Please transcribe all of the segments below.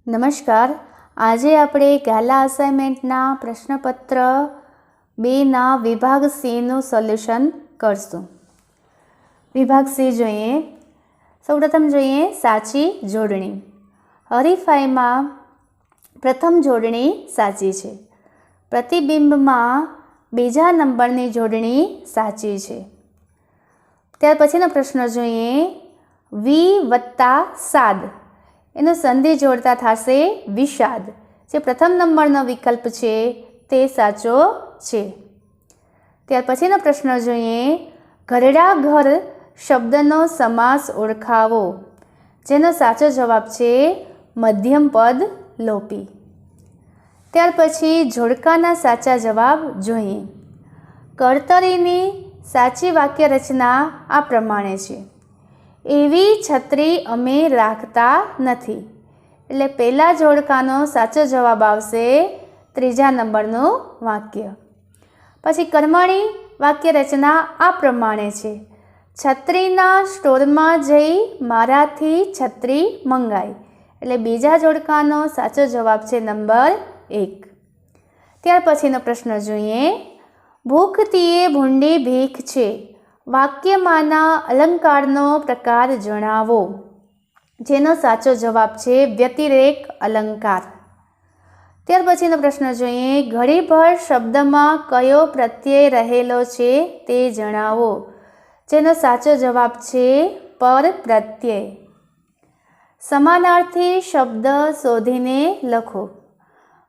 નમસ્કાર. આજે આપણે ગાલા અસાઇનમેન્ટના પ્રશ્નપત્ર 2ના વિભાગ સીનું સોલ્યુશન કરશું. વિભાગ સી જોઈએ. સૌપ્રથમ જોઈએ સાચી જોડણી. હરીફાઈમાં પ્રથમ જોડણી સાચી છે. પ્રતિબિંબમાં બીજા નંબરની જોડણી સાચી છે. ત્યાર પછીનો પ્રશ્ન જોઈએ. વી વત્તા સાદ એનો સંધિ જોડતા થશે વિષાદ. જે પ્રથમ નંબરનો વિકલ્પ છે તે સાચો છે. ત્યાર પછીનો પ્રશ્ન જોઈએ. ઘરડા ઘર શબ્દનો સમાસ ઓળખાવો. જેનો સાચો જવાબ છે મધ્યમ પદ લોપી. ત્યાર પછી જોડકાના સાચા જવાબ જોઈએ. કર્તરીની સાચી વાક્ય રચના આ પ્રમાણે છે. એવી છત્રી અમે રાખતા નથી. એટલે પહેલા જોડકાનો સાચો જવાબ આવશે ત્રીજા નંબરનું વાક્ય. પછી કર્મણી વાક્ય રચના આ પ્રમાણે છે. છત્રીના સ્ટોરમાં જઈ મારાથી છત્રી મંગાઈ. એટલે બીજા જોડકાનો સાચો જવાબ છે નંબર 1. ત્યાર પછીનો પ્રશ્ન જોઈએ. ભૂખતીએ ભૂંડી ભીખ છે. વાક્યમાંના અલંકારનો પ્રકાર જણાવો. જેનો સાચો જવાબ છે વ્યતિરેક અલંકાર. ત્યાર પછીનો પ્રશ્ન જોઈએ. ઘડીભર શબ્દમાં કયો પ્રત્યય રહેલો છે તે જણાવો. જેનો સાચો જવાબ છે પર પ્રત્યય. સમાનાર્થી શબ્દ શોધીને લખો.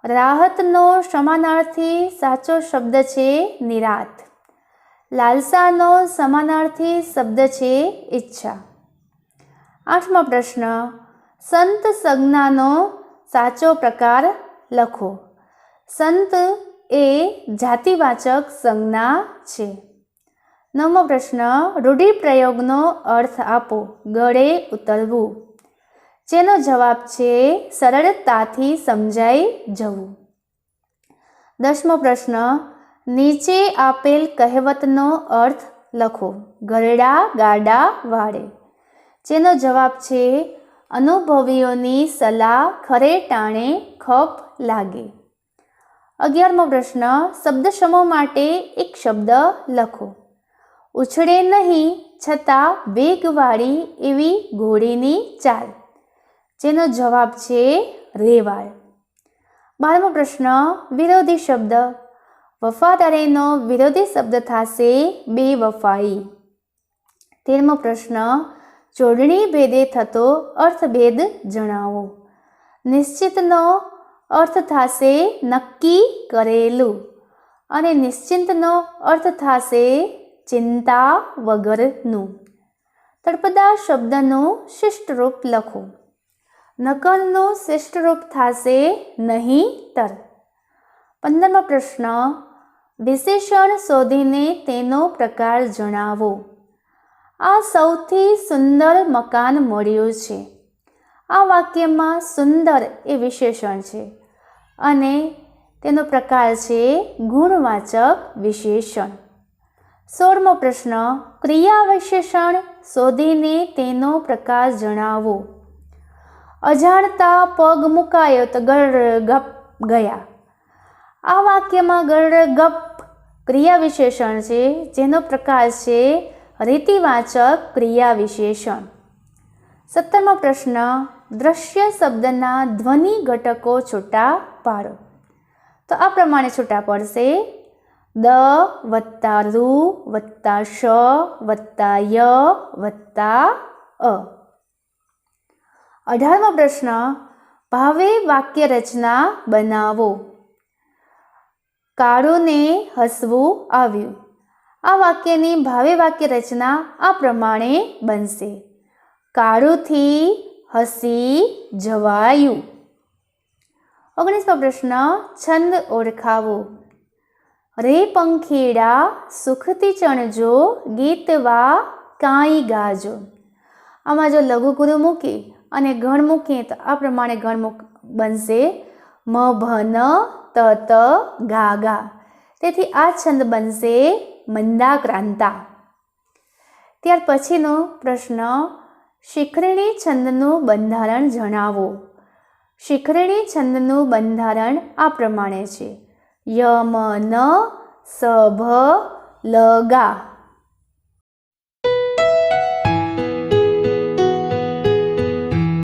રાહતનો સમાનાર્થી સાચો શબ્દ છે નિરાત. લાલસાનો સમાનાર્થી શબ્દ છે ઈચ્છા. 8મો પ્રશ્ન. સંત સંજ્ઞાનો સાચો પ્રકાર લખો. સંત એ જાતિવાચક સંજ્ઞા છે. 9મો પ્રશ્ન. રૂઢિપ્રયોગનો અર્થ આપો. ગળે ઉતરવું. જેનો જવાબ છે સરળતાથી સમજાઈ જવું. 10મો પ્રશ્ન. નીચે આપેલ કહેવતનો અર્થ લખો. ઘરડા ગાડા વાળે. જેનો જવાબ છે અનુભવીઓની સલાહ ખરે ટાણે ખપ લાગે. 11મો પ્રશ્ન. શબ્દ સમૂહ માટે એક શબ્દ લખો. ઉછળે નહીં છતાં વેગવાળી એવી ઘોડીની ચાલ. જેનો જવાબ છે રેવાળ. 12મો પ્રશ્ન. વિરોધી શબ્દ. વફાદારીનો વિરોધી શબ્દ થશે બેવફાઈ. 13મો પ્રશ્ન. જોડણી ભેદે થતો અર્થભેદ જણાવો. નિશ્ચિતનો અર્થ થશે નક્કી કરેલું અને નિશ્ચિંતનો અર્થ થશે ચિંતા વગરનું. તળપદા શબ્દનું શિષ્ટ રૂપ લખો. નકલનું શિષ્ટ રૂપ થશે નહીંતર. 15મો પ્રશ્ન. વિશેષણ શોધીને તેનો પ્રકાર જણાવો. આ સૌથી સુંદર મકાન મળ્યું છે. આ વાક્યમાં સુંદર એ વિશેષણ છે અને તેનો પ્રકાર છે ગુણવાચક વિશેષણ. 16મો પ્રશ્ન. ક્રિયા વિશેષણ શોધીને તેનો પ્રકાર જણાવો. અજાણતા પગ મુકાયો તો ગપ ગયા. આ વાક્યમાં ગપ ક્રિયા વિશેષણ છે જેનો પ્રકાર છે રીતિવાચક ક્રિયા વિશેષણ. 17મો પ્રશ્ન. દ્રશ્ય શબ્દના ધ્વનિ ઘટકો છૂટા પાડો. તો આ પ્રમાણે છૂટા પડશે. દ વત્તા રૂ વત્તા શ વત્તા ય વત્તા અ. 18મો પ્રશ્ન. ભાવે વાક્ય રચના બનાવો. કાળુને હસવું આવ્યું. આ વાક્યની ભાવે વાક્ય રચના આ પ્રમાણે બનશે. કાળુથી હસી જવાયું. 19મો પ્રશ્ન. છંદ ઓળખાવો. રે પંખીડા સુખથી ચણજો ગીતવા કાંઈ ગાજો. આમાં જો લઘુગુરુ મૂકી અને ગણ મૂકીએ તો આ પ્રમાણે ગણ બનશે મ ભન ત ત ગા ગા. તેથી આ છંદ બનશે મંદાક્રાંતા. ત્યાર પછીનો પ્રશ્ન. શિખરણી છંદનું બંધારણ જણાવો. શિખરણી છંદનું બંધારણ આ પ્રમાણે છે. યમ ન સ ભ લ ગા.